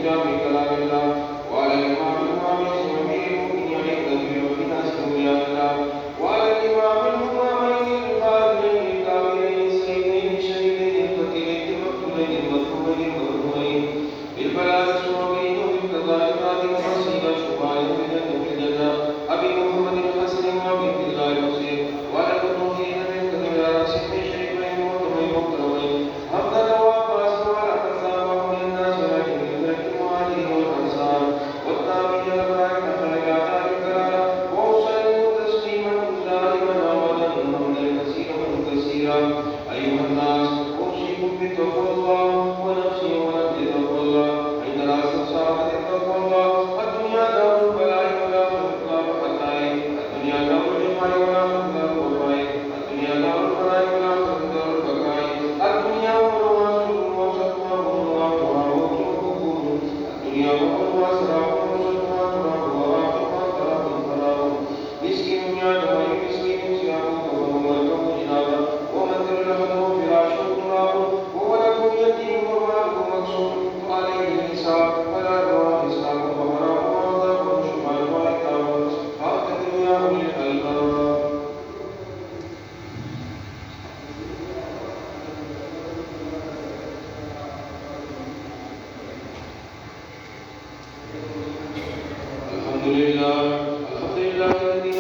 بجامع كلام الله وعلى الإمام الإمام أمير المؤمنين علي بن أبي بكر ناصر أولياء الله وعلى الإمام الإمامين القائمين الكاملين السيدين الشهيدين القتيلين المقتولين المظلومين المظلومين بالبلاء الصابرين وبالقضاء القادم والصيغ الشفاعة بجنة الجنة أبي محمد الحسن وبنت الله الحسين وعلى المطهرين من كل راسخ شريفين محترمين محترمين حمدا وعباس وعلى حساب ومن الناس ولكن يدرك المهاجرين والأنصار والتابعين لبركة خيرات الكرام وأصلي تسليما دائما أبدا حمدا كثيرا كثيرا أيها الناس أوصيكم بتقوى الله ونفسي ونفسي تقوى الله عند رأس الساعة تقوى الله الدنيا دار البلاء والآخرة دار الخطاء الدنيا دار الجمال والآخرة دار الوفاء الدنيا دار الفناء والآخرة دار البقاء الدنيا ورواسه وسطها ورواتها وجوهه الدنيا ورواسها وسطها ورواتها تراب الفراغ مسكين يدعو مسكين سيابه وملكه جنابه ومنزل له فراشه تراب وولده يتيم وماله مكسور عليه الحساب فلا يرى حسابه وحرام وعذاب شمال وعتاب فاعتدلوا يا أولي الألباب. الحمد لله الذي